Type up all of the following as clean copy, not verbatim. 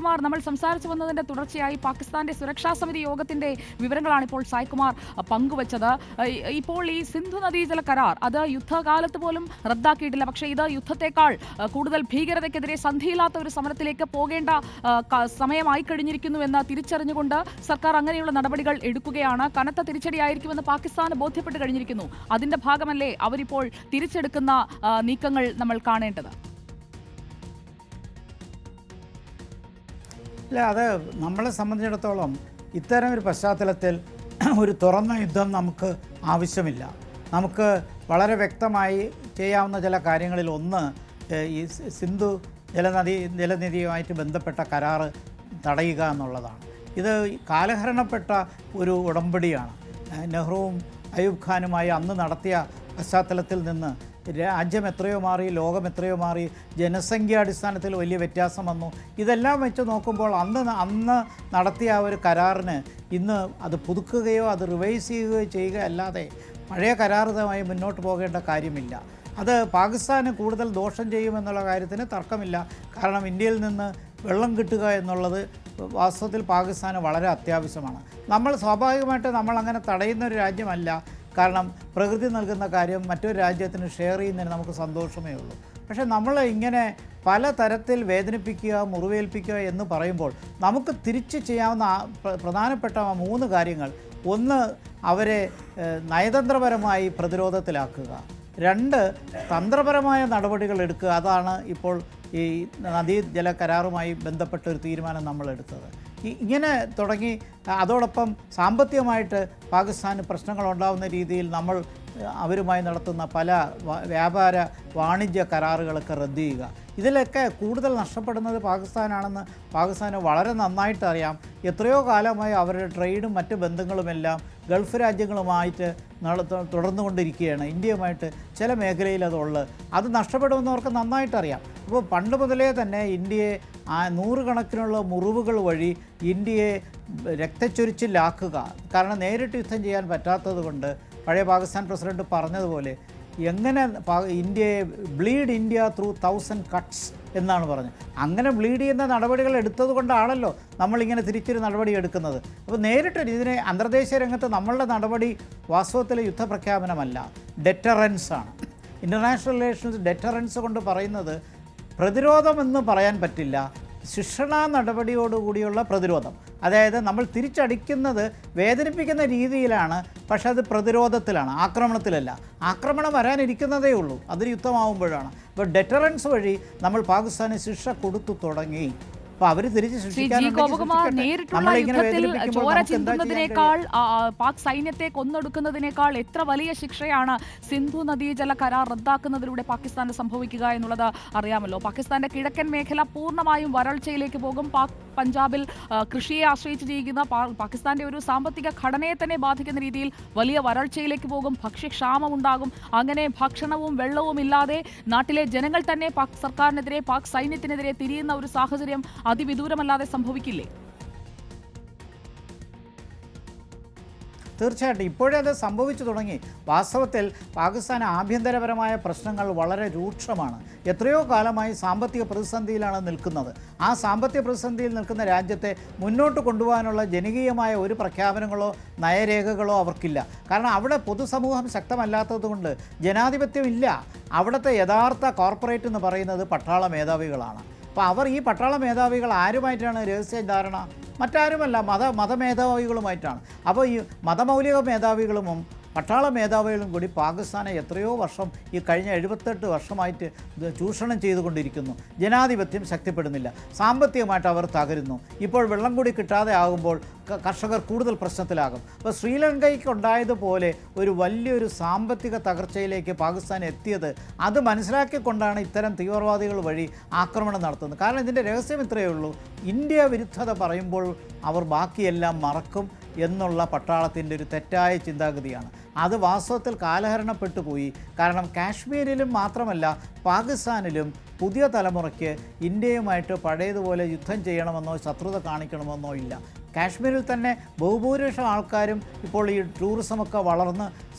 സായ്കുമാർ, നമ്മൾ സംസാരിച്ചു വന്നതിന്റെ തുടർച്ചയായി പാകിസ്ഥാന്റെ സുരക്ഷാ സമിതി യോഗത്തിന്റെ വിവരങ്ങളാണ് ഇപ്പോൾ സായ്കുമാർ പങ്കുവച്ചത്. ഇപ്പോൾ ഈ സിന്ധു നദീജല കരാർ അത് യുദ്ധകാലത്ത് പോലും റദ്ദാക്കിയിട്ടില്ല. പക്ഷേ ഇത് യുദ്ധത്തെക്കാൾ കൂടുതൽ ഭീകരതയ്ക്കെതിരെ സന്ധിയില്ലാത്ത ഒരു സമരത്തിലേക്ക് പോകേണ്ട സമയമായി കഴിഞ്ഞിരിക്കുന്നുവെന്ന് തിരിച്ചറിഞ്ഞുകൊണ്ട് സർക്കാർ അങ്ങനെയുള്ള നടപടികൾ എടുക്കുകയാണ്. കനത്ത തിരിച്ചടിയായിരിക്കുമെന്ന് പാകിസ്ഥാന് ബോധ്യപ്പെട്ട് കഴിഞ്ഞിരിക്കുന്നു. അതിന്റെ ഭാഗമല്ലേ അവരിപ്പോൾ തിരിച്ചെടുക്കുന്ന നീക്കങ്ങൾ നമ്മൾ കാണേണ്ടത്? അല്ല, അത് നമ്മളെ സംബന്ധിച്ചിടത്തോളം ഇത്തരം ഒരു പശ്ചാത്തലത്തിൽ ഒരു തുറന്ന യുദ്ധം നമുക്ക് ആവശ്യമില്ല. നമുക്ക് വളരെ വ്യക്തമായി ചെയ്യാവുന്ന ചില കാര്യങ്ങളിൽ ഒന്ന് ഈ സിന്ധു ജലനിധിയുമായിട്ട് ബന്ധപ്പെട്ട കരാറ് തടയുക എന്നുള്ളതാണ്. ഇത് കാലഹരണപ്പെട്ട ഒരു ഉടമ്പടിയാണ്. നെഹ്റുവും അയൂബ് ഖാനുമായി അന്ന് നടത്തിയ പശ്ചാത്തലത്തിൽ നിന്ന് രാജ്യം എത്രയോ മാറി, ലോകം എത്രയോ മാറി, ജനസംഖ്യാടിസ്ഥാനത്തിൽ വലിയ വ്യത്യാസം വന്നു. ഇതെല്ലാം വെച്ച് നോക്കുമ്പോൾ അന്ന് നടത്തിയ ആ ഒരു കരാറിന് ഇന്ന് അത് പുതുക്കുകയോ അത് റിവൈസ് ചെയ്യുകയോ ചെയ്യുക അല്ലാതെ പഴയ കരാറുമായി മുന്നോട്ട് പോകേണ്ട കാര്യമില്ല. അത് പാകിസ്ഥാന് കൂടുതൽ ദോഷം ചെയ്യുമെന്നുള്ള കാര്യത്തിന് തർക്കമില്ല. കാരണം ഇന്ത്യയിൽ നിന്ന് വെള്ളം കിട്ടുക എന്നുള്ളത് വാസ്തവത്തിൽ പാകിസ്ഥാന് വളരെ അത്യാവശ്യമാണ്. നമ്മൾ സ്വാഭാവികമായിട്ട് നമ്മളങ്ങനെ തടയുന്ന ഒരു രാജ്യമല്ല. കാരണം പ്രകൃതി നൽകുന്ന കാര്യം മറ്റൊരു രാജ്യത്തിന് ഷെയർ ചെയ്യുന്നതിന് നമുക്ക് സന്തോഷമേ ഉള്ളൂ. പക്ഷേ നമ്മൾ ഇങ്ങനെ പല തരത്തിൽ വേദനിപ്പിക്കുക, മുറിവേൽപ്പിക്കുക എന്ന് പറയുമ്പോൾ നമുക്ക് തിരിച്ച് ചെയ്യാവുന്ന പ്രധാനപ്പെട്ട 3 കാര്യങ്ങൾ: ഒന്ന്, അവരെ നയതന്ത്രപരമായി പ്രതിരോധത്തിലാക്കുക; 2, തന്ത്രപരമായ നടപടികൾ എടുക്കുക. അതാണ് ഇപ്പോൾ ഈ നദീജല കരാറുമായി ബന്ധപ്പെട്ട ഒരു തീരുമാനം നമ്മൾ എടുത്തത്. ഇങ്ങനെ തുടങ്ങി അതോടൊപ്പം സാമ്പത്തികമായിട്ട് പാകിസ്ഥാന് പ്രശ്നങ്ങളുണ്ടാകുന്ന രീതിയിൽ നമ്മൾ അവരുമായി നടത്തുന്ന പല വ്യാപാര വാണിജ്യ കരാറുകളൊക്കെ റദ്ദ് ചെയ്യുക. ഇതിലൊക്കെ കൂടുതൽ നഷ്ടപ്പെടുന്നത് പാകിസ്ഥാനാണെന്ന് പാകിസ്ഥാന് വളരെ നന്നായിട്ട് അറിയാം. എത്രയോ കാലമായി അവരുടെ ട്രേഡും മറ്റ് ബന്ധങ്ങളുമെല്ലാം ഗൾഫ് രാജ്യങ്ങളുമായിട്ട് തുടർന്നുകൊണ്ടിരിക്കുകയാണ്. ഇന്ത്യയുമായിട്ട് ചില മേഖലയിൽ അതുള്ളത്. അത് നഷ്ടപ്പെടുമെന്നവർക്ക് നന്നായിട്ടറിയാം. അപ്പോൾ പണ്ട് മുതലേ തന്നെ ഇന്ത്യയെ 100 കണക്കിനുള്ള മുറിവുകൾ വഴി ഇന്ത്യയെ രക്തച്ചൊരിച്ചിലാക്കുക. കാരണം നേരിട്ട് യുദ്ധം ചെയ്യാൻ പറ്റാത്തത് കൊണ്ട് പഴയ പാകിസ്ഥാൻ പ്രസിഡന്റ് പറഞ്ഞതുപോലെ എങ്ങനെ ഇന്ത്യയെ ബ്ലീഡ് ഇന്ത്യ ത്രൂ 1000 കട്ട്സ് എന്നാണ് പറഞ്ഞത്. അങ്ങനെ ബ്ലീഡ് ചെയ്യുന്ന നടപടികൾ എടുത്തത് കൊണ്ടാണല്ലോ നമ്മളിങ്ങനെ തിരിച്ചൊരു നടപടി എടുക്കുന്നത്. അപ്പോൾ നേരിട്ട് ഇതിനെ അന്തർദേശീയ രംഗത്ത് നമ്മളുടെ നടപടി വാസ്തവത്തിൽ യുദ്ധപ്രഖ്യാപനമല്ല, ഡെറ്ററൻസാണ്. ഇൻ്റർനാഷണൽ റിലേഷൻസ് ഡെറ്ററൻസ് കൊണ്ട് പറയുന്നത് പ്രതിരോധമെന്ന് പറയാൻ പറ്റില്ല, ശിക്ഷണാ നടപടിയോടുകൂടിയുള്ള പ്രതിരോധം. അതായത് നമ്മൾ തിരിച്ചടിക്കുന്നത് വേദനിപ്പിക്കുന്ന രീതിയിലാണ്, പക്ഷേ അത് പ്രതിരോധത്തിലാണ്, ആക്രമണത്തിലല്ല. ആക്രമണം വരാനിരിക്കുന്നതേ ഉള്ളൂ, അതൊരു യുദ്ധമാവുമ്പോഴാണ്. അപ്പോൾ ഡെറ്ററൻസ് വഴി നമ്മൾ പാകിസ്ഥാന് ശിക്ഷ കൊടുത്തു തുടങ്ങി. അപ്പോൾ അവർ തിരിച്ച് നേരിട്ടുള്ള യുദ്ധത്തിൽ ചോര ചിന്തുന്നതിനേക്കാൾ, പാക് സൈന്യത്തെ കൊന്നൊടുക്കുന്നതിനേക്കാൾ എത്ര വലിയ ശിക്ഷയാണ് സിന്ധു നദീജല കരാർ റദ്ദാക്കുന്നതിലൂടെ പാകിസ്ഥാന് സംഭവിക്കുക എന്നുള്ളത് അറിയാമല്ലോ. പാകിസ്ഥാന്റെ കിഴക്കൻ മേഖല പൂർണ്ണമായും വരൾച്ചയിലേക്ക് പോകും. പഞ്ചാബിൽ കൃഷിയെ ആശ്രയിച്ച് ജീവിക്കുന്ന പാകിസ്ഥാന്റെ ഒരു സാമ്പത്തിക ഘടനയെ തന്നെ ബാധിക്കുന്ന രീതിയിൽ വലിയ വരൾച്ചയിലേക്ക് പോകും. ഭക്ഷ്യക്ഷാമം ഉണ്ടാകും. അങ്ങനെ ഭക്ഷണവും വെള്ളവും ഇല്ലാതെ നാട്ടിലെ ജനങ്ങൾ തന്നെ പാക് സർക്കാരിനെതിരെ, പാക് സൈന്യത്തിനെതിരെ തിരിയുന്ന ഒരു സാഹചര്യം അതിവിദൂരമല്ലാതെ സംഭവിക്കില്ലേ? തീർച്ചയായിട്ടും ഇപ്പോഴേ അത് സംഭവിച്ചു തുടങ്ങി. വാസ്തവത്തിൽ പാകിസ്ഥാൻ ആഭ്യന്തരപരമായ പ്രശ്നങ്ങൾ വളരെ രൂക്ഷമാണ്. എത്രയോ കാലമായി സാമ്പത്തിക പ്രതിസന്ധിയിലാണ് നിൽക്കുന്നത്. ആ സാമ്പത്തിക പ്രതിസന്ധിയിൽ നിൽക്കുന്ന രാജ്യത്തെ മുന്നോട്ട് കൊണ്ടുപോകാനുള്ള ജനകീയമായ ഒരു പ്രഖ്യാപനങ്ങളോ നയരേഖകളോ അവർക്കില്ല. കാരണം അവിടെ പൊതുസമൂഹം ശക്തമല്ലാത്തതുകൊണ്ട് ജനാധിപത്യമില്ല. അവിടുത്തെ യഥാർത്ഥ കോർപ്പറേറ്റ് എന്ന് പറയുന്നത് പട്ടാള മേധാവികളാണ്. അപ്പോൾ അവർ ഈ പട്ടാള മേധാവികൾ ആരുമായിട്ടാണ് രഹസ്യ ധാരണ? മറ്റാരുമല്ല, മതമേധാവികളുമായിട്ടാണ്. അപ്പോൾ ഈ മതമൗലിക മേധാവികളും പട്ടാള മേധാവികളും കൂടി പാകിസ്ഥാനെ എത്രയോ വർഷം, ഈ കഴിഞ്ഞ 78 വർഷമായിട്ട് ചൂഷണം ചെയ്തുകൊണ്ടിരിക്കുന്നു. ജനാധിപത്യം ശക്തിപ്പെടുന്നില്ല, സാമ്പത്തികമായിട്ട് അവർ തകരുന്നു. ഇപ്പോൾ വെള്ളം കൂടി കിട്ടാതെ ആകുമ്പോൾ കർഷകർ കൂടുതൽ പ്രശ്നത്തിലാകും. അപ്പോൾ ശ്രീലങ്കയ്ക്ക് ഉണ്ടായതുപോലെ ഒരു വലിയൊരു സാമ്പത്തിക തകർച്ചയിലേക്ക് പാകിസ്ഥാൻ എത്തിയത് അത് മനസ്സിലാക്കിക്കൊണ്ടാണ് ഇത്തരം തീവ്രവാദികൾ വഴി ആക്രമണം നടത്തുന്നത്. കാരണം ഇതിൻ്റെ രഹസ്യം ഇത്രയേ ഉള്ളൂ: ഇന്ത്യ വിരുദ്ധത പറയുമ്പോൾ അവർ ബാക്കിയെല്ലാം മറക്കും എന്നുള്ള പട്ടാളത്തിൻ്റെ ഒരു തെറ്റായ ചിന്താഗതിയാണ്. അത് വാസ്തവത്തിൽ കാലഹരണപ്പെട്ടു പോയി. കാരണം കാശ്മീരിലും മാത്രമല്ല പാകിസ്ഥാനിലും പുതിയ തലമുറയ്ക്ക് ഇന്ത്യയുമായിട്ട് പഴയതുപോലെ യുദ്ധം ചെയ്യണമെന്നോ ശത്രുത കാണിക്കണമെന്നോ ഇല്ല. കാശ്മീരിൽ തന്നെ ബഹുഭൂരിപക്ഷം ആൾക്കാരും ഇപ്പോൾ ഈ ടൂറിസമൊക്കെ വളർന്ന്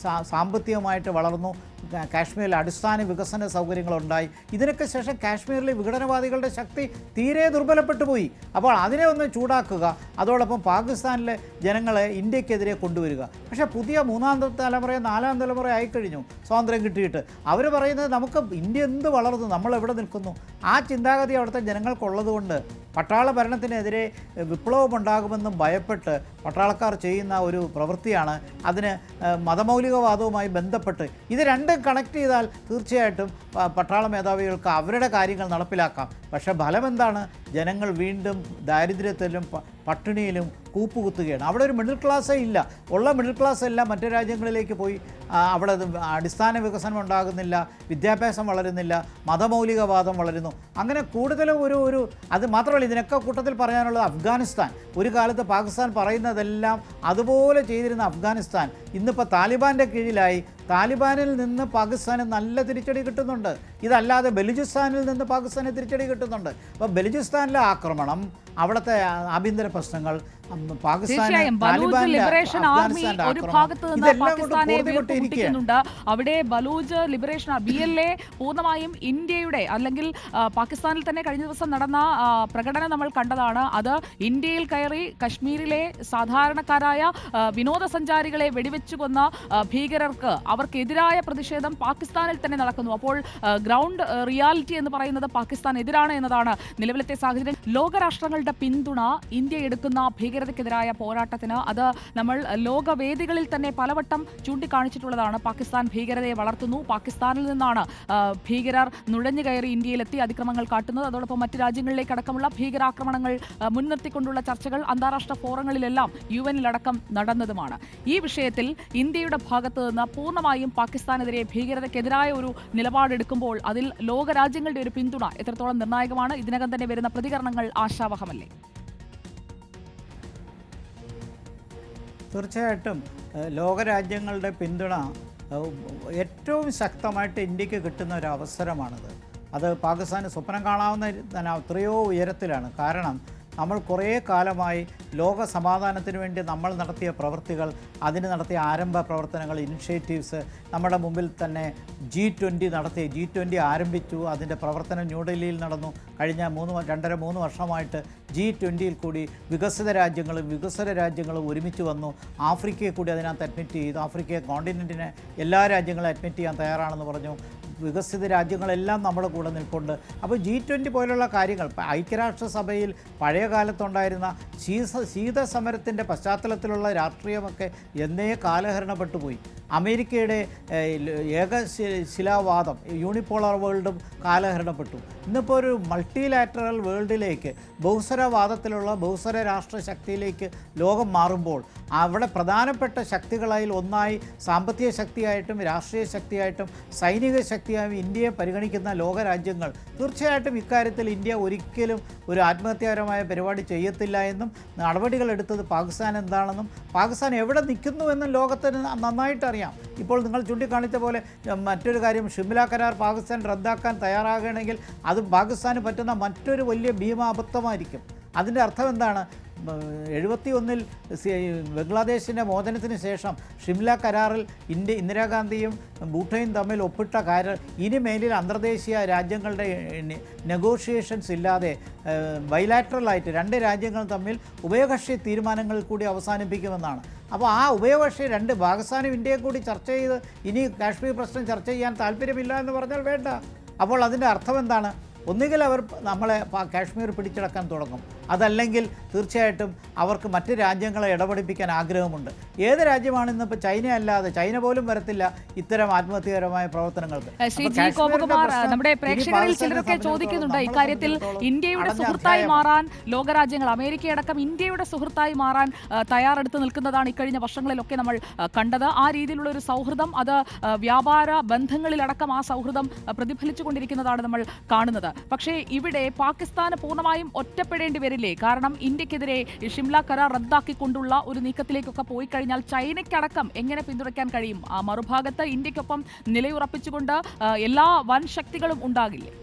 സാമ്പത്തികമായിട്ട് വളർന്നു. കാശ്മീരിൽ അടിസ്ഥാന വികസന സൗകര്യങ്ങളുണ്ടായി. ഇതിനൊക്കെ ശേഷം കാശ്മീരിലെ വിഘടനവാദികളുടെ ശക്തി തീരെ ദുർബലപ്പെട്ടു പോയി. അപ്പോൾ അതിനെ ഒന്ന് ചൂടാക്കുക, അതോടൊപ്പം പാകിസ്ഥാനിലെ ജനങ്ങളെ ഇന്ത്യക്കെതിരെ കൊണ്ടുവരിക. പക്ഷേ പുതിയ മൂന്നാം തലമുറ നാലാം തലമുറ ആയിക്കഴിഞ്ഞു സ്വാതന്ത്ര്യം കിട്ടിയിട്ട്. അവർ പറയുന്നത് നമുക്ക് ഇന്ത്യ എന്ത് വളർന്നു, നമ്മൾ എവിടെ നിൽക്കുന്നു. ആ ചിന്താഗതി അവിടുത്തെ ജനങ്ങൾക്കുള്ളതുകൊണ്ട് പട്ടാള ഭരണത്തിനെതിരെ വിപ്ലവമുണ്ടാകുമെന്നും ഭയപ്പെട്ട് പട്ടാളക്കാർ ചെയ്യുന്ന ഒരു പ്രവൃത്തിയാണ്. അതിന് മതമൗലികവാദവുമായി ബന്ധപ്പെട്ട് ഇത് രണ്ടും കണക്ട് ചെയ്താൽ തീർച്ചയായിട്ടും പട്ടാള മേധാവികൾക്ക് അവരുടെ കാര്യങ്ങൾ നടപ്പിലാക്കാം. പക്ഷേ ഫലം എന്താണ്? ജനങ്ങൾ വീണ്ടും ദാരിദ്ര്യത്തിലും പട്ടിണിയിലും കൂപ്പുകുത്തുകയാണ്. അവിടെ ഒരു മിഡിൽ ക്ലാസ്സേ ഇല്ല. ഉള്ള മിഡിൽ ക്ലാസ് എല്ലാം മറ്റു രാജ്യങ്ങളിലേക്ക് പോയി. അവിടെ അടിസ്ഥാന വികസനം ഉണ്ടാകുന്നില്ല, വിദ്യാഭ്യാസം വളരുന്നില്ല, മതമൗലികവാദം വളരുന്നു. അങ്ങനെ കൂടുതലും ഒരു അത് മാത്രമല്ല, ഇതിനൊക്കെ കൂട്ടത്തിൽ പറയാനുള്ളത് അഫ്ഗാനിസ്ഥാൻ. ഒരു കാലത്ത് പാകിസ്ഥാൻ പറയുന്നതെല്ലാം അതുപോലെ ചെയ്തിരുന്ന അഫ്ഗാനിസ്ഥാൻ ഇന്നിപ്പോൾ താലിബാൻ്റെ കീഴിലായി. താലിബാനിൽ നിന്ന് പാകിസ്ഥാന് നല്ല തിരിച്ചടി കിട്ടുന്നുണ്ട്. ഇതല്ലാതെ ബലൂചിസ്ഥാനിൽ നിന്ന് പാകിസ്ഥാന് തിരിച്ചടി കിട്ടുന്നുണ്ട്. അപ്പോൾ ബലൂചിസ്ഥാനിലെ ആക്രമണം, അവിടുത്തെ ആഭ്യന്തര പ്രശ്നങ്ങൾ, തീർച്ചയായും ബലൂജ് ലിബറേഷൻ ആർമി ഒരു ഭാഗത്ത് നിന്ന് പാകിസ്ഥാനെ വീർപ്പുമുട്ടിക്കുന്നുണ്ട്. അവിടെ ബലൂജ് ലിബറേഷൻ BLA പൂർണ്ണമായും ഇന്ത്യയുടെ അല്ലെങ്കിൽ പാകിസ്ഥാനിൽ തന്നെ കഴിഞ്ഞ ദിവസം നടന്ന പ്രകടനം നമ്മൾ കണ്ടതാണ്. അത് ഇന്ത്യയിൽ കയറി കശ്മീരിലെ സാധാരണക്കാരായ വിനോദസഞ്ചാരികളെ വെടിവെച്ചു കൊന്ന ഭീകരർക്ക് അവർക്കെതിരായ പ്രതിഷേധം പാകിസ്ഥാനിൽ തന്നെ നടക്കുന്നു. അപ്പോൾ ഗ്രൗണ്ട് റിയാലിറ്റി എന്ന് പറയുന്നത് പാകിസ്ഥാൻ എതിരാണ് എന്നതാണ് നിലവിലത്തെ സാഹചര്യം. ലോകരാഷ്ട്രങ്ങളുടെ പിന്തുണ ഇന്ത്യ എടുക്കുന്ന ഭീകരതയ്ക്കെതിരായ പോരാട്ടത്തിന് അത് നമ്മൾ ലോകവേദികളിൽ തന്നെ പലവട്ടം ചൂണ്ടിക്കാണിച്ചിട്ടുള്ളതാണ്. പാകിസ്ഥാൻ ഭീകരതയെ വളർത്തുന്നു. പാകിസ്ഥാനിൽ നിന്നാണ് ഭീകരർ നുഴഞ്ഞു കയറി ഇന്ത്യയിലെത്തി അതിക്രമങ്ങൾ കാട്ടുന്നത്. അതോടൊപ്പം മറ്റ് രാജ്യങ്ങളിലേക്കടക്കമുള്ള ഭീകരാക്രമണങ്ങൾ മുൻനിർത്തിക്കൊണ്ടുള്ള ചർച്ചകൾ അന്താരാഷ്ട്ര ഫോറങ്ങളിലെല്ലാം UN-ലടക്കം നടന്നതുമാണ്. ഈ വിഷയത്തിൽ ഇന്ത്യയുടെ ഭാഗത്ത് നിന്ന് പൂർണ്ണമായും പാകിസ്ഥാനെതിരെ ഭീകരതയ്ക്കെതിരായ ഒരു നിലപാടെടുക്കുമ്പോൾ അതിൽ ലോകരാജ്യങ്ങളുടെ ഒരു പിന്തുണ എത്രത്തോളം നിർണായകമാണ്? ഇതിനകം തന്നെ വരുന്ന പ്രതികരണങ്ങൾ ആശാവഹമല്ലേ? തീർച്ചയായിട്ടും ലോകരാജ്യങ്ങളുടെ പിന്തുണ ഏറ്റവും ശക്തമായിട്ട് ഇന്ത്യക്ക് കിട്ടുന്ന ഒരു അവസരമാണിത്. അത് പാകിസ്ഥാന് സ്വപ്നം കാണാവുന്ന എത്രയോ ഉയരത്തിലാണ്. കാരണം നമ്മൾ കുറേ കാലമായി ലോക സമാധാനത്തിന് വേണ്ടി നമ്മൾ നടത്തിയ പ്രവൃത്തികൾ, അതിന് നടത്തിയ ആരംഭ പ്രവർത്തനങ്ങൾ, ഇനിഷ്യേറ്റീവ്സ്, നമ്മുടെ മുമ്പിൽ തന്നെ G20 നടത്തി. G20 ആരംഭിച്ചു, അതിൻ്റെ പ്രവർത്തനം ന്യൂഡൽഹിയിൽ നടന്നു. കഴിഞ്ഞ 2.5-3 വർഷമായിട്ട് G20യിൽ കൂടി വികസിത രാജ്യങ്ങളും ഒരുമിച്ച് വന്നു. ആഫ്രിക്കയെ കൂടി അതിനകത്ത് അഡ്മിറ്റ് ചെയ്തു. ആഫ്രിക്ക കോണ്ടിനെൻറ്റിനെ എല്ലാ രാജ്യങ്ങളും അഡ്മിറ്റ് ചെയ്യാൻ തയ്യാറാണെന്ന് പറഞ്ഞു. വികസിത രാജ്യങ്ങളെല്ലാം നമ്മുടെ കൂടെ നിൽപ്പുണ്ട്. അപ്പോൾ G20 പോലുള്ള കാര്യങ്ങൾ ഐക്യരാഷ്ട്രസഭയിൽ പഴയ കാലത്തുണ്ടായിരുന്ന ശീതസമരത്തിൻ്റെ പശ്ചാത്തലത്തിലുള്ള രാഷ്ട്രീയമൊക്കെ എന്നേ കാലഹരണപ്പെട്ടു പോയി. അമേരിക്കയുടെ ഏകശിലാവാദം, യൂണിപോളർ വേൾഡും കാലഹരണപ്പെട്ടു. ഇന്നിപ്പോൾ ഒരു മൾട്ടിലാറ്ററൽ വേൾഡിലേക്ക്, ബഹുസ്വരവാദത്തിലുള്ള ബഹുസ്വര രാഷ്ട്ര ശക്തിയിലേക്ക് ലോകം മാറുമ്പോൾ അവിടെ പ്രധാനപ്പെട്ട ശക്തികളായി ഒന്നായി സാമ്പത്തിക ശക്തിയായിട്ടും രാഷ്ട്രീയ ശക്തിയായിട്ടും സൈനിക ശക്തിയായും ഇന്ത്യയെ പരിഗണിക്കുന്ന ലോകരാജ്യങ്ങൾ തീർച്ചയായിട്ടും ഇക്കാര്യത്തിൽ ഇന്ത്യ ഒരിക്കലും ഒരു ആത്മഹത്യാപരമായ പരിപാടി ചെയ്യത്തില്ല എന്നും നടപടികൾ എടുത്തത് പാകിസ്ഥാൻ എന്താണെന്നും പാകിസ്ഥാൻ എവിടെ നിൽക്കുന്നുവെന്നും ലോകത്തിന് നന്നായിട്ട് അറിയാം. ഇപ്പോൾ നിങ്ങൾ ചൂണ്ടിക്കാണിച്ച പോലെ മറ്റൊരു കാര്യം, ഷിംല കരാർ പാകിസ്ഥാൻ റദ്ദാക്കാൻ തയ്യാറാകുകയാണെങ്കിൽ അത് പാകിസ്ഥാന് പറ്റുന്ന മറ്റൊരു വലിയ ഭീമാബദ്ധമായിരിക്കും. അതിൻ്റെ അർത്ഥം എന്താണ്? 71-ൽ ബംഗ്ലാദേശിൻ്റെ മോചനത്തിന് ശേഷം ഷിംല കരാറിൽ ഇന്ദിരാഗാന്ധിയും ഭൂട്ടയും തമ്മിൽ ഒപ്പിട്ട കരാർ ഇനി മേലിൽ അന്തർദേശീയ രാജ്യങ്ങളുടെ നെഗോഷിയേഷൻസ് ഇല്ലാതെ ബൈലാറ്ററലായിട്ട് രണ്ട് രാജ്യങ്ങൾ തമ്മിൽ ഉഭയകക്ഷി തീരുമാനങ്ങളിൽ കൂടി അവസാനിപ്പിക്കുമെന്നാണ്. അപ്പോൾ ആ ഉഭയകക്ഷി പാകിസ്ഥാനും ഇന്ത്യയും കൂടി ചർച്ച ചെയ്ത് ഇനി കാശ്മീർ പ്രശ്നം ചർച്ച ചെയ്യാൻ താല്പര്യമില്ല എന്ന് പറഞ്ഞാൽ വേണ്ട. അപ്പോൾ അതിൻ്റെ അർത്ഥം എന്താണ്? ഒന്നുകിൽ അവർ നമ്മളെ കാശ്മീർ പിടിച്ചടക്കാൻ തുടങ്ങും, അതല്ലെങ്കിൽ തീർച്ചയായിട്ടും അവർക്ക് മറ്റ് രാജ്യങ്ങളെ ഇടപെടിപ്പിക്കാൻ ആഗ്രഹമുണ്ട്. ഏത് രാജ്യമാണ് ഇന്നിപ്പോൾ ചൈന അല്ലാതെ, ചൈന പോലും വരത്തില്ല ഇത്തരം ആത്മഹത്യകരമായ പ്രവർത്തനങ്ങൾക്ക്. നമ്മുടെ പ്രേക്ഷകരിൽ ചിലരൊക്കെ ചോദിക്കുന്നുണ്ട് ഇക്കാര്യത്തിൽ ഇന്ത്യയുടെ സുഹൃത്തായി മാറാൻ ലോകരാജ്യങ്ങൾ, അമേരിക്കയടക്കം ഇന്ത്യയുടെ സുഹൃത്തായി മാറാൻ തയ്യാറെടുത്ത് നിൽക്കുന്നതാണ് ഇക്കഴിഞ്ഞ വർഷങ്ങളിലൊക്കെ നമ്മൾ കണ്ടത്. ആ രീതിയിലുള്ള ഒരു സൗഹൃദം, അത് വ്യാപാര ബന്ധങ്ങളിലടക്കം ആ സൗഹൃദം പ്രതിഫലിച്ചുകൊണ്ടിരിക്കുന്നതാണ് നമ്മൾ കാണുന്നത്. പക്ഷേ ഇവിടെ പാകിസ്ഥാന് പൂർണ്ണമായും ഒറ്റപ്പെടേണ്ടി വരില്ലേ? കാരണം ഇന്ത്യക്കെതിരെ ഷിംല കരാർ റദ്ദാക്കിക്കൊണ്ടുള്ള ഒരു നീക്കത്തിലേക്കൊക്കെ പോയി കഴിഞ്ഞാൽ ചൈനയ്ക്കടക്കം എങ്ങനെ പിന്തുണയ്ക്കാൻ കഴിയും? ആ മറുഭാഗത്ത് ഇന്ത്യക്കൊപ്പം നിലയുറപ്പിച്ചുകൊണ്ട് എല്ലാ വൻ ശക്തികളും ഉണ്ടാകില്ലേ?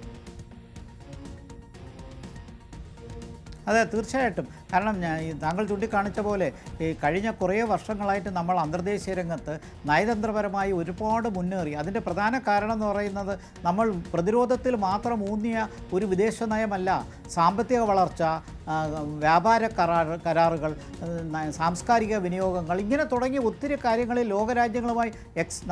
അതെ, തീർച്ചയായിട്ടും. കാരണം താങ്കൾ ചൂണ്ടിക്കാണിച്ച പോലെ ഈ കഴിഞ്ഞ കുറേ വർഷങ്ങളായിട്ട് നമ്മൾ അന്തർദേശീയ രംഗത്ത് നയതന്ത്രപരമായി ഒരുപാട് മുന്നേറി. അതിൻ്റെ പ്രധാന കാരണം എന്ന് പറയുന്നത് നമ്മൾ പ്രതിരോധത്തിൽ മാത്രം ഊന്നിയ ഒരു വിദേശ നയമല്ല, സാമ്പത്തിക വളർച്ച, വ്യാപാര കരാറുകൾ, സാംസ്കാരിക വിനിയോഗങ്ങൾ, ഇങ്ങനെ തുടങ്ങി ഒത്തിരി കാര്യങ്ങളിൽ ലോകരാജ്യങ്ങളുമായി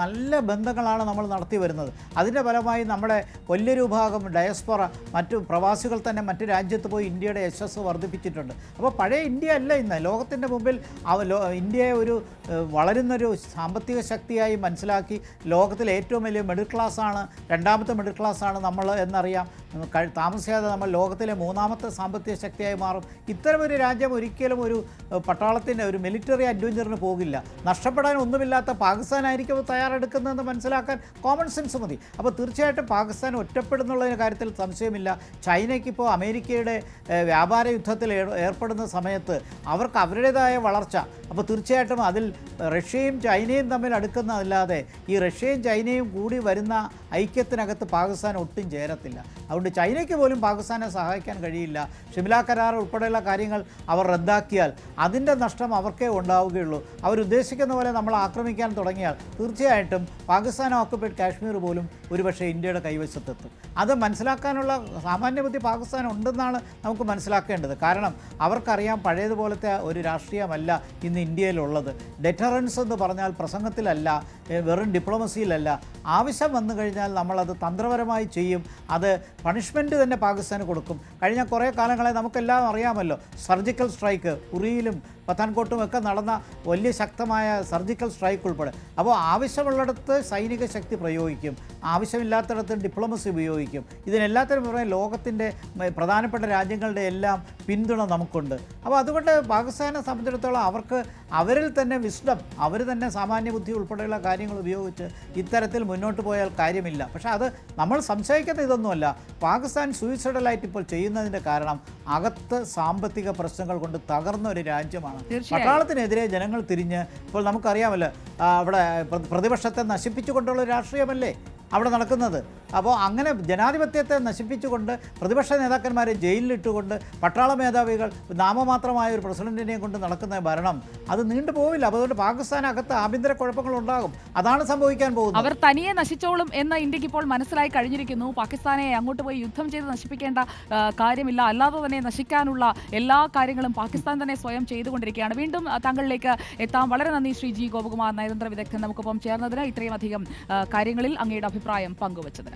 നല്ല ബന്ധങ്ങളാണ് നമ്മൾ നടത്തി വരുന്നത്. അതിൻ്റെ ഫലമായി നമ്മുടെ വലിയൊരു വിഭാഗം ഡയസ്പൊറ, മറ്റു പ്രവാസികൾ തന്നെ മറ്റു രാജ്യത്ത് പോയി ഇന്ത്യയുടെ യശസ് വർദ്ധിപ്പിച്ചിട്ടുണ്ട്. അപ്പോൾ പഴയ ഇന്ത്യ അല്ല ഇന്ന്. ലോകത്തിൻ്റെ മുമ്പിൽ ഇന്ത്യയെ ഒരു വളരുന്നൊരു സാമ്പത്തിക ശക്തിയായി മനസ്സിലാക്കി ലോകത്തിലെ ഏറ്റവും വലിയ മിഡിൽ ക്ലാസ്സാണ്, രണ്ടാമത്തെ മിഡിൽ ക്ലാസ്സാണ് നമ്മൾ എന്നറിയാം. താമസിയാതെ നമ്മൾ ലോകത്തിലെ മൂന്നാമത്തെ സാമ്പത്തിക ശക്തിയായി മാറും. ഇത്തരമൊരു രാജ്യം ഒരിക്കലും ഒരു പട്ടാളത്തിൻ്റെ ഒരു മിലിറ്ററി അഡ്വഞ്ചറിന് പോകില്ല. നഷ്ടപ്പെടാൻ ഒന്നുമില്ലാത്ത പാകിസ്ഥാനായിരിക്കും തയ്യാറെടുക്കുന്നതെന്ന് മനസ്സിലാക്കാൻ കോമൺ സെൻസ് മതി. അപ്പോൾ തീർച്ചയായിട്ടും പാകിസ്ഥാൻ ഒറ്റപ്പെടുന്നുള്ളതിന് കാര്യത്തിൽ സംശയമില്ല. ചൈനയ്ക്കിപ്പോൾ അമേരിക്കയുടെ വ്യാപാര യുദ്ധത്തിൽ ഏർപ്പെടുന്ന സമയത്ത് അവർക്ക് അവരുടേതായ വളർച്ച, അപ്പോൾ തീർച്ചയായിട്ടും അതിൽ റഷ്യയും ചൈനയും തമ്മിൽ അടുക്കുന്നതല്ലാതെ ഈ റഷ്യയും ചൈനയും കൂടി വരുന്ന ഐക്യത്തിനകത്ത് പാകിസ്ഥാൻ ഒട്ടും ചേരത്തില്ല. അതുകൊണ്ട് ചൈനയ്ക്ക് പോലും പാകിസ്ഥാനെ സഹായിക്കാൻ കഴിയില്ല. ഷിംല കരാർ ഉൾപ്പെടെയുള്ള കാര്യങ്ങൾ അവർ റദ്ദാക്കിയാൽ അതിൻ്റെ നഷ്ടം അവർക്കേ ഉണ്ടാവുകയുള്ളൂ. അവരുദ്ദേശിക്കുന്ന പോലെ നമ്മൾ ആക്രമിക്കാൻ തുടങ്ങിയാൽ തീർച്ചയായിട്ടും പാകിസ്ഥാൻ ഓക്കുപൈഡ് കാശ്മീർ പോലും ഒരുപക്ഷെ ഇന്ത്യയുടെ കൈവശത്തെത്തും. അത് മനസ്സിലാക്കാനുള്ള സാമാന്യ ബുദ്ധി പാകിസ്ഥാൻ ഉണ്ടെന്നാണ് നമുക്ക് മനസ്സിലാക്കേണ്ടത്. കാരണം അവർക്കറിയാം പഴയതുപോലത്തെ ഒരു രാഷ്ട്രീയമല്ല ഇന്ന് ഇന്ത്യയിലുള്ളത്. ഡെറ്ററൻസ് എന്ന് പറഞ്ഞാൽ പ്രസംഗത്തിലല്ല, വെറും ഡിപ്ലോമസിയിലല്ല. ആവശ്യം വന്നു കഴിഞ്ഞാൽ നമ്മളത് തന്ത്രപരമായി ചെയ്യും. അത് പണിഷ്മെൻറ്റ് തന്നെ പാകിസ്ഥാന് കൊടുക്കും. കഴിഞ്ഞ കുറേ കാലങ്ങളെ നമുക്കെല്ലാം അറിയാമല്ലോ, സർജിക്കൽ സ്ട്രൈക്ക് ഉറിയിലും പത്താൻകോട്ടും ഒക്കെ നടന്ന വലിയ ശക്തമായ സർജിക്കൽ സ്ട്രൈക്ക് ഉൾപ്പെടെ. അപ്പോൾ ആവശ്യമുള്ളിടത്ത് സൈനിക ശക്തി പ്രയോഗിക്കും, ആവശ്യമില്ലാത്തിടത്ത് ഡിപ്ലോമസി ഉപയോഗിക്കും. ഇതിനെല്ലാത്തിനും പുറമെ ലോകത്തിൻ്റെ പ്രധാനപ്പെട്ട രാജ്യങ്ങളുടെ എല്ലാം പിന്തുണ നമുക്കുണ്ട്. അപ്പോൾ അതുകൊണ്ട് പാകിസ്ഥാനെ സംബന്ധിച്ചിടത്തോളം അവർക്ക് അവരിൽ തന്നെ വിസ്ഡം, അവർ തന്നെ സാമാന്യ ബുദ്ധി ഉൾപ്പെടെയുള്ള കാര്യങ്ങൾ ഉപയോഗിച്ച് ഇത്തരത്തിൽ മുന്നോട്ട് പോയാൽ കാര്യമില്ല. പക്ഷേ അത് നമ്മൾ സംശയിക്കുന്ന ഇതൊന്നുമല്ല. പാകിസ്ഥാൻ സൂയിസൈഡലായിട്ട് ഇപ്പോൾ ചെയ്യുന്നതിൻ്റെ കാരണം അകത്ത് സാമ്പത്തിക പ്രശ്നങ്ങൾ കൊണ്ട് തകർന്ന ഒരു രാജ്യമാണ്. പട്ടാളത്തിനെതിരെ ജനങ്ങൾ തിരിഞ്ഞ് ഇപ്പോൾ നമുക്കറിയാമല്ലോ, അവിടെ പ്രതിപക്ഷത്തെ നശിപ്പിച്ചുകൊണ്ടുള്ള രാഷ്ട്രീയമല്ലേ അവിടെ നടക്കുന്നത്. അപ്പോൾ അങ്ങനെ ജനാധിപത്യത്തെ നശിപ്പിച്ചുകൊണ്ട് പ്രതിപക്ഷ നേതാക്കന്മാരെ ജയിലിലിട്ടുകൊണ്ട് പട്ടാള മേധാവികൾ നാമമാത്രമായ ഒരു പ്രസിഡന്റിനെയും കൊണ്ട് നടക്കുന്ന ഭരണം അത് നീണ്ടുപോവില്ല. അതുകൊണ്ട് പാകിസ്ഥാനകത്ത് ആഭ്യന്തര കുഴപ്പങ്ങളുണ്ടാകും. അതാണ് സംഭവിക്കാൻ പോകുന്നത്. അവർ തനിയെ നശിച്ചോളും എന്ന് ഇന്ത്യക്ക് ഇപ്പോൾ മനസ്സിലായി കഴിഞ്ഞിരിക്കുന്നു. പാകിസ്ഥാനെ അങ്ങോട്ട് പോയി യുദ്ധം ചെയ്ത് നശിപ്പിക്കേണ്ട കാര്യമില്ല. അല്ലാതെ തന്നെ നശിക്കാനുള്ള എല്ലാ കാര്യങ്ങളും പാകിസ്ഥാൻ തന്നെ സ്വയം ചെയ്തുകൊണ്ടിരിക്കുകയാണ്. വീണ്ടും താങ്കളിലേക്ക് എത്താം. വളരെ നന്ദി ശ്രീ ജി ഗോപകുമാർ, നയതന്ത്ര വിദഗ്ധൻ, നമുക്കൊപ്പം ചേർന്നതിന്, ഇത്രയും അധികം കാര്യങ്ങളിൽ അങ്ങയുടെ അഭിപ്രായം പങ്കുവച്ചതിന്.